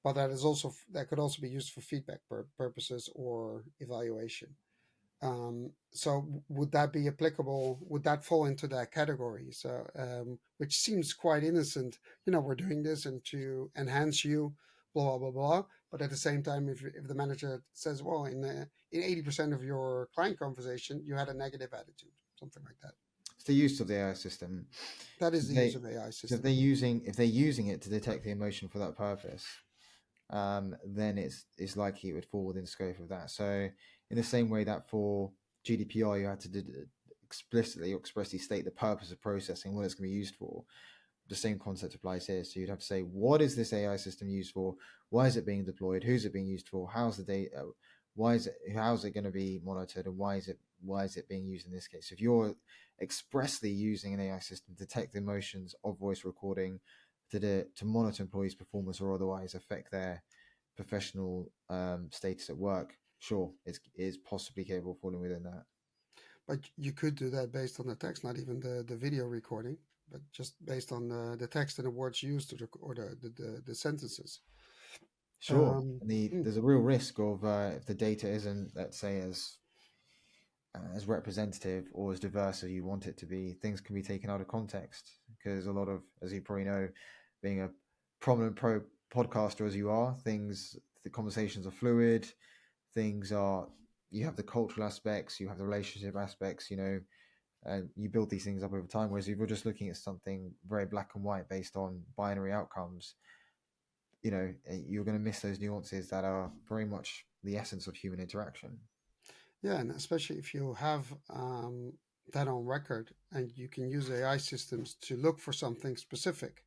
But that could also be used for feedback purposes or evaluation. So would that be applicable? Would that fall into that category? So, which seems quite innocent. We're doing this and to enhance you, blah blah blah blah. But at the same time, if the manager says, well, in 80% of your client conversation, you had a negative attitude, something like that. it's the use of the AI system. That So is the use of AI so system. if they're using it to detect the emotion for that purpose, then it's likely it would fall within the scope of that. So in the same way that for GDPR you had to explicitly or expressly state the purpose of processing, what it's going to be used for, the same concept applies here. So you'd have to say, what is this AI system used for? Why is it being deployed? Who's it being used for? How's the data? How's it going to be monitored? And why is it being used in this case? If you're expressly using an AI system to detect the emotions of voice recording, to monitor employees' performance or otherwise affect their professional status at work, sure, it's possibly capable of falling within that. But you could do that based on the text, not even the video recording, but just based on the text and the words used or the sentences. Sure, Um, and mm, there's a real risk of if the data isn't, let's say, as representative or as diverse as you want it to be, things can be taken out of context because a lot of, as you probably know, being a prominent podcaster as you are, the conversations are fluid. Things are You have the cultural aspects, you have the relationship aspects, and you build these things up over time. Whereas if you're just looking at something very black and white based on binary outcomes, you're going to miss those nuances that are very much the essence of human interaction. yeah, and especially if you have that on record and you can use AI systems to look for something specific,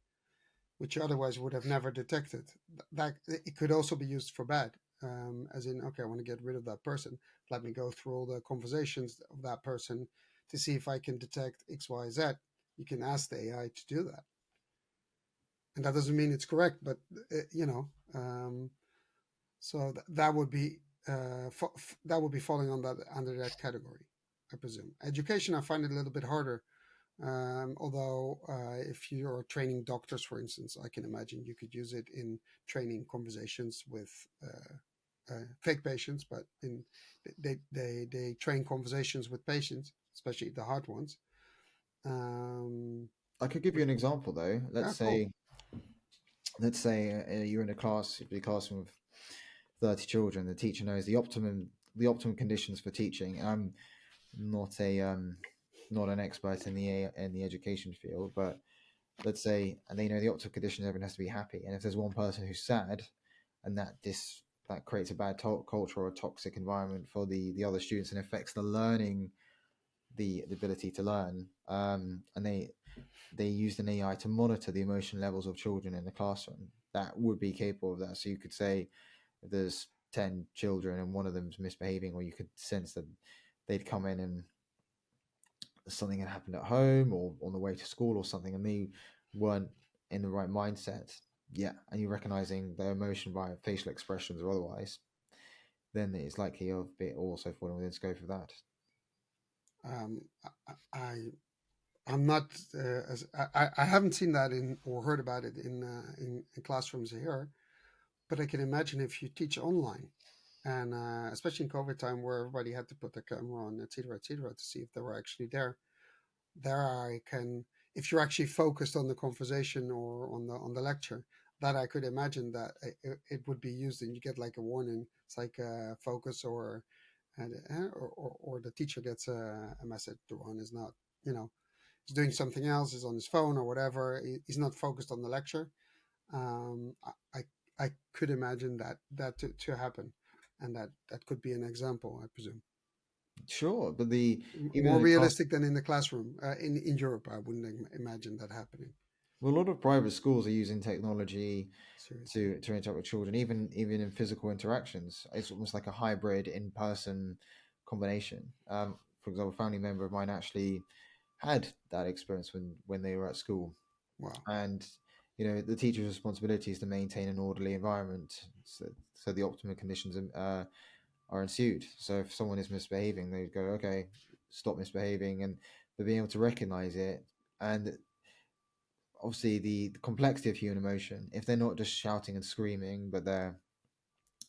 which you otherwise would have never detected. That it could also be used for bad. as in, okay, I want to get rid of that person. Let me go through all the conversations of that person to see if I can detect X, Y, Z. You can ask the AI to do that, and that doesn't mean it's correct, but you know, so that would be that would be falling on that under that category, I presume. Education, I find it a little bit harder. Although, if you're training doctors, for instance, I can imagine you could use it in training conversations with fake patients, but they train conversations with patients, especially the hard ones. Um, I could give you an example though. yeah, cool. Let's say you're in a class, you're in a classroom of 30 children. The teacher knows the optimum conditions for teaching. I'm not a not an expert in the education field, but let's say, and they know the optimal conditions, everyone has to be happy. And if there's one person who's sad, and that creates a bad culture or a toxic environment for the other students and affects the learning, the ability to learn. And they used an AI to monitor the emotion levels of children in the classroom. That would be capable of that. So you could say if there's 10 children and one of them's misbehaving, or you could sense that they'd come in and something had happened at home or on the way to school or something, and they weren't in the right mindset. Yeah, and you're recognizing their emotion by facial expressions or otherwise, then it's likely of it also falling within scope of that. Um, I'm not as I haven't seen that in or heard about it in classrooms here, but I can imagine if you teach online, and especially in COVID time where everybody had to put their camera on, et cetera, to see if they were actually there. There I can, if you're actually focused on the conversation or on the lecture, that I could imagine that it would be used, and you get like a warning. It's like focus, or the teacher gets a message. The one is not, you know, he's doing something else, is on his phone or whatever. He's not focused on the lecture. Um, I I could imagine that to happen, and that could be an example, I presume. Sure, but the even More in the class, realistic than in the classroom. In Europe, I wouldn't imagine that happening. well, a lot of private schools are using technology Seriously. to interact with children, even in physical interactions. It's almost like a hybrid in person combination. For example, a family member of mine actually had that experience when they were at school, Wow. and the teacher's responsibility is to maintain an orderly environment, so the optimal conditions are ensued. So if someone is misbehaving, they go, okay, stop misbehaving, and they're being able to recognize it. And obviously the complexity of human emotion, if they're not just shouting and screaming, but they're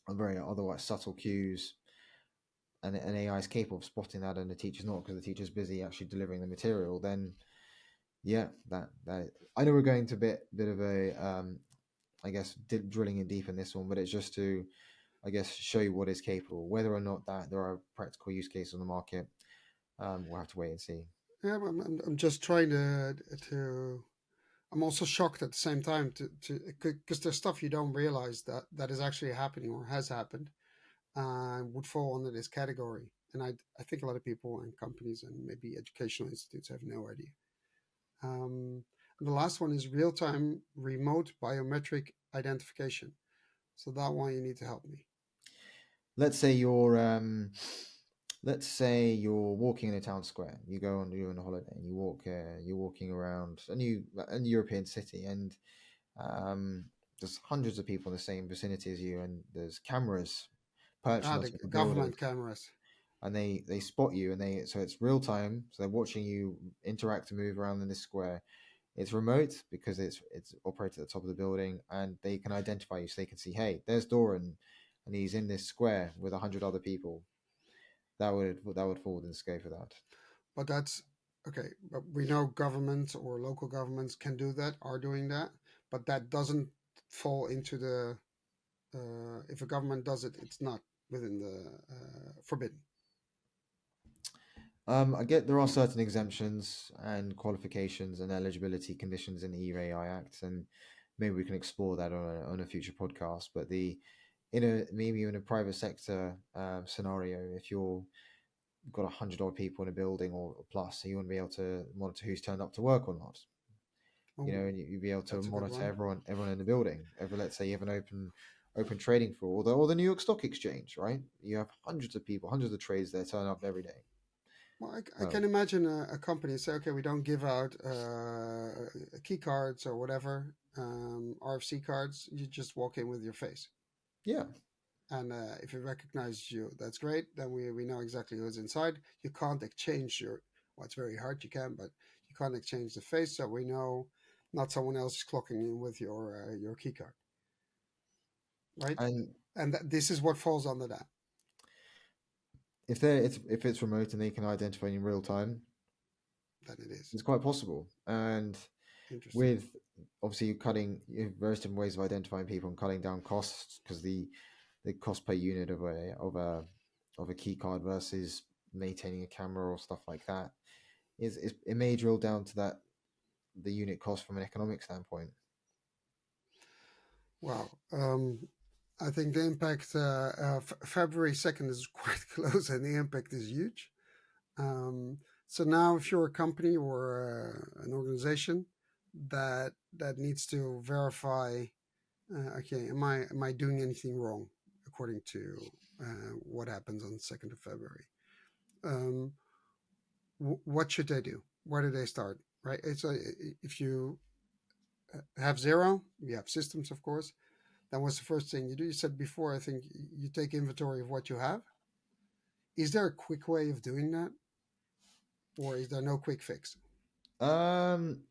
very otherwise subtle cues, and an AI is capable of spotting that, and the teacher's not, because the teacher's busy actually delivering the material, then yeah, that I know we're going to bit of a I guess drilling in deep in this one, but it's just to, I guess, show you what is capable. Whether or not that there are practical use cases on the market, we'll have to wait and see. Yeah, I'm just trying to. I'm also shocked at the same time to because there's stuff you don't realize that is actually happening or has happened, would fall under this category. And I think a lot of people and companies and maybe educational institutes have no idea. And the last one is real time remote biometric identification. So that one you need to help me. Let's say you're walking in a town square. You're on a holiday, and you're walking around a new European city, and um, there's hundreds of people in the same vicinity as you, and there's cameras perched Ah, on the top of buildings, government cameras. and they spot you, and so it's real time, so they're watching you interact and move around in this square. It's remote because it's operated at the top of the building, and they can identify you, so they can see, hey, there's Doran, and he's in this square with 100 other people. That would fall within the scope of that. But that's okay. But we know governments or local governments can do that, are doing that. But that doesn't fall into the. If a government does it, it's not within the forbidden. I get there are certain exemptions and qualifications and eligibility conditions in the EUAI Act, and maybe we can explore that on a future podcast. But maybe in a private sector scenario, if you're got 100 odd people in a building or plus, so you want to be able to monitor who's turned up to work or not. Oh, And you'd be able to that's a good monitor one. everyone in the building. Let's say you have an open trading floor, or the New York Stock Exchange, right? You have hundreds of people, hundreds of trades there turn up every day. Well, I Well, can imagine a company say, okay, we don't give out key cards or whatever, RFC cards. You just walk in with your face. yeah, And if it recognizes you, that's great. Then we know exactly who's inside. You can't exchange your, well, it's very hard, you can, but you can't exchange the face. So we know not someone else is clocking in with your key card, right? and And this is what falls under that. if it's remote and they can identify in real time, Then it is it's quite possible. And interesting. with obviously you have various different ways of identifying people and cutting down costs, because the cost per unit of a key card versus maintaining a camera or stuff like that is it may drill down to that the unit cost from an economic standpoint. Wow. I think the impact, February 2nd is quite close and the impact is huge. So now, if you're a company or an organization that needs to verify, okay, am I doing anything wrong according to what happens on the 2nd of February? Um, what should they do? Where do they start? Right? If you have zero, you have systems, of course. Then what's the first thing you do? You said before, I think you take inventory of what you have. Is there a quick way of doing that, or is there no quick fix? Um,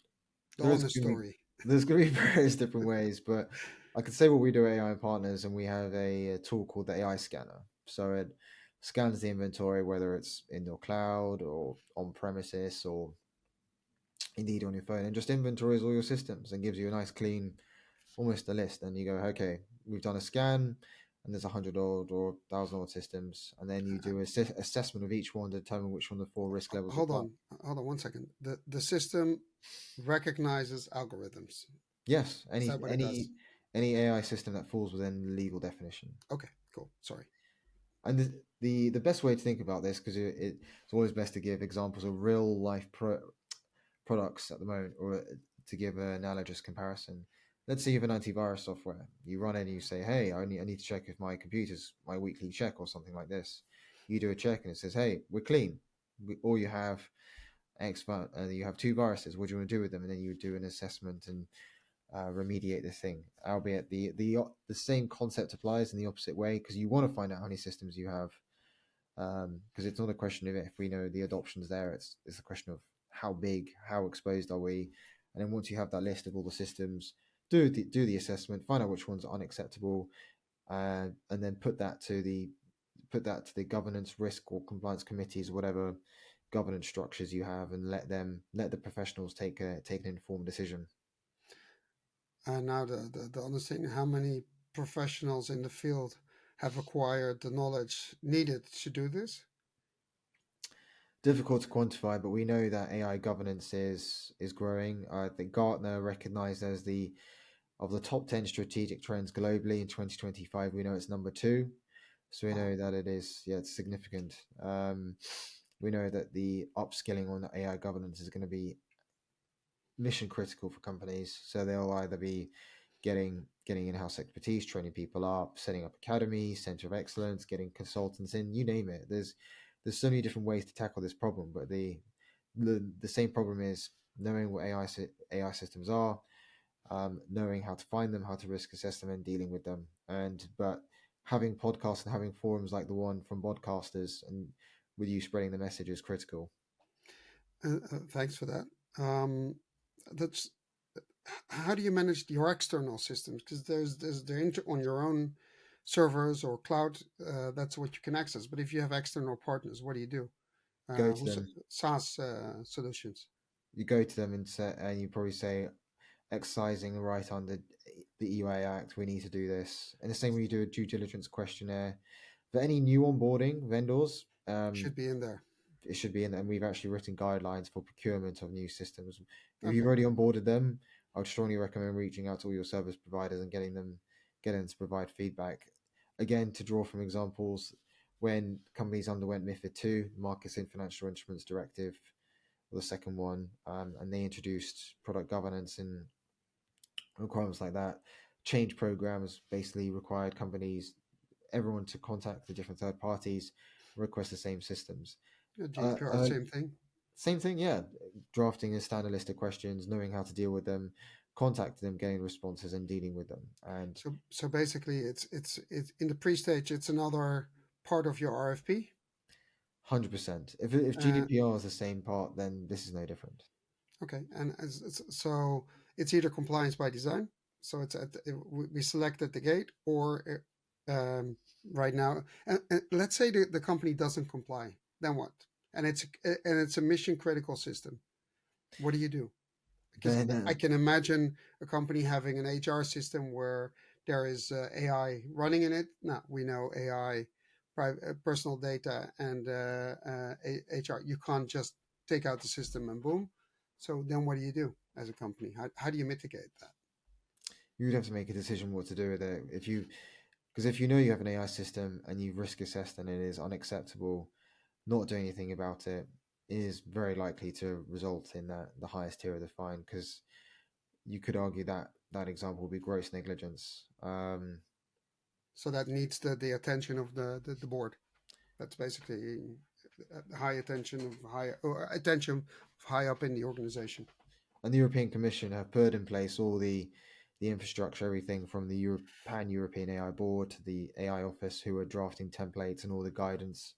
The there is honest going to be story. there's going to be various different ways, but I can say what we do at AI Partners, and we have a tool called the AI Scanner. So it scans the inventory, whether it's in your cloud or on premises or indeed on your phone, and just inventories all your systems and gives you a nice clean, almost a list. And you go, okay, we've done a scan, and there's 100 odd or 1,000 odd systems, and then you do a assessment of each one to determine which one of the four risk levels Hold apply. on, hold on 1 second. The system recognizes algorithms. Yes, Is that what it does? any AI system that falls within the legal definition. Okay, cool. Sorry. And the best way to think about this, because it's always best to give examples of real life products at the moment, or to give an analogous comparison. Let's say you have an antivirus software. You run it and you say, "Hey, I need to check if my computer's my weekly check or something like this." You do a check and it says, "Hey, we're clean," or you have you have two viruses. What do you want to do with them? And then you do an assessment and remediate the thing. Albeit the same concept applies in the opposite way, because you want to find out how many systems you have, because it's not a question of if we know the adoption's there. It's a question of how big, how exposed are we, and then once you have that list of all the systems, do the assessment, find out which ones are unacceptable, and then put that to the governance, risk, or compliance committees, whatever governance structures you have, and let the professionals take an informed decision. And now the understanding how many professionals in the field have acquired the knowledge needed to do this. Difficult to quantify, but we know that AI governance is growing. I think Gartner recognized as the of the top 10 strategic trends globally in 2025. We know it's number two, so we Wow. know that it is, yeah, it's significant. We know that the upskilling on AI governance is going to be mission critical for companies. So they'll either be getting in-house expertise, training people up, setting up academies, center of excellence, getting consultants in, you name it. There's so many different ways to tackle this problem, but the same problem is knowing what AI systems are, knowing how to find them, how to risk assess them, and dealing with them. But having podcasts and having forums like the one from Botcasters, and with you spreading the message, is critical. Thanks for that. That's how do you manage your external systems? Because there's on your own servers or cloud. That's what you can access. But if you have external partners, what do you do? Go to Who's them. SaaS solutions? You go to them and you probably say, exercising right under the EUA Act, we need to do this. And the same way you do a due diligence questionnaire. For any new onboarding vendors, Should be in there. it should be in there. And we've actually written guidelines for procurement of new systems. If you've Okay. already onboarded them, I would strongly recommend reaching out to all your service providers and getting them to provide feedback. Again, to draw from examples, when companies underwent MiFID II, Markets in Financial Instruments Directive, or the second one, and they introduced product governance and requirements like that. change programs basically required companies, everyone to contact the different third parties, request the same systems. GDPR, Uh, same thing. Same thing, yeah. Drafting a standard list of questions, knowing how to deal with them, contacting them, getting responses, and dealing with them. And So basically, it's in the pre-stage. It's another part of your RFP. 100%. If Uh, GDPR is the same part, then this is no different. okay, and so it's either compliance by design. So it's we select at the gate, or right now. And let's say the company doesn't comply. Then what? And it's a mission critical system. What do you do? Because Then I can imagine a company having an HR system where there is AI running in it. Now we know AI, personal data, and HR. You can't just take out the system and boom. So then, what do you do as a company? How do you mitigate that? you would have to make a decision what to do with it. Because if you know you have an AI system and you've risk assessed and it is unacceptable, not doing anything about it is very likely to result in the highest tier of the fine. Because you could argue that that example would be gross negligence. So that needs the attention of the board. That's basically high attention of high or attention high up in the organization. And the European Commission have put in place all the infrastructure, everything from the Pan-European AI Board to the AI Office, who are drafting templates and all the guidance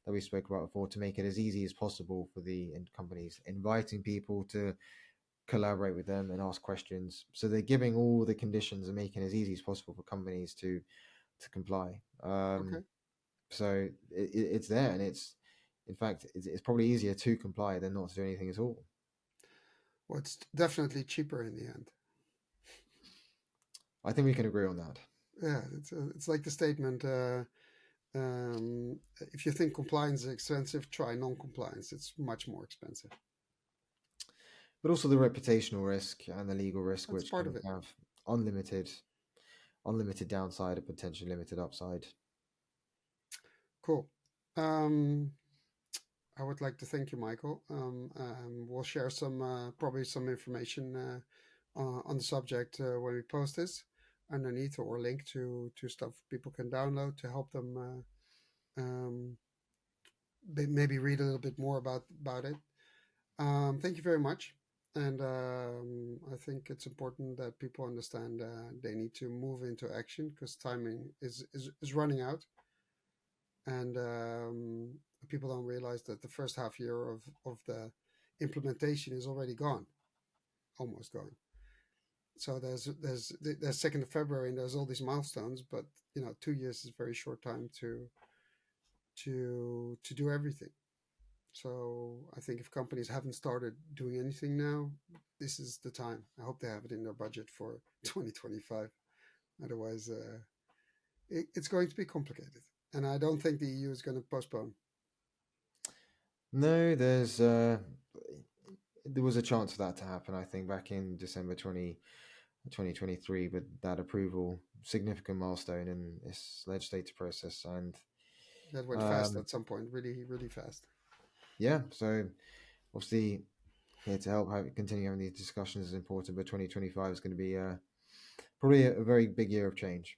that we spoke about before to make it as easy as possible for the companies, inviting people to collaborate with them and ask questions. So they're giving all the conditions and making it as easy as possible for companies to comply. Okay. So it's there, and in fact it's probably easier to comply than not to do anything at all. Well, it's definitely cheaper in the end. I think we can agree on that. Yeah, it's like the statement. If you think compliance is expensive, try non-compliance. It's much more expensive. But also the reputational risk and the legal risk, That's which part of can it. have unlimited unlimited downside and potentially limited upside. Cool. I would like to thank you, Michael. We'll share probably some information on the subject when we post this underneath, or link to stuff people can download to help them maybe read a little bit more about it. Thank you very much. And I think it's important that people understand they need to move into action because timing is running out. And people don't realize that the first half year of the implementation is already gone, almost gone. So there's 2nd of February and there's all these milestones, but 2 years is a very short time to do everything. So I think if companies haven't started doing anything now, this is the time. I hope they have it in their budget for 2025. Otherwise, it's going to be complicated. And I don't think the EU is going to postpone. No, there was a chance for that to happen, I think, back in December 2023, but that approval, significant milestone in this legislative process. And That went fast um, at some point, really, really fast. yeah, so obviously here to help continue having these discussions is important, but 2025 is going to be probably a very big year of change.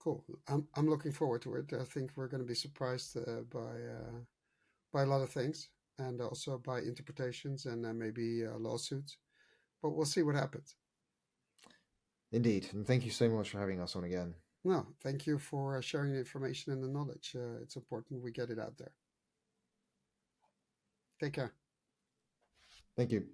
Cool. I'm looking forward to it. I think we're going to be surprised by a lot of things, and also by interpretations and maybe lawsuits. But we'll see what happens. Indeed, and thank you so much for having us on again. No, thank you for sharing the information and the knowledge. It's important we get it out there. Take care. Thank you.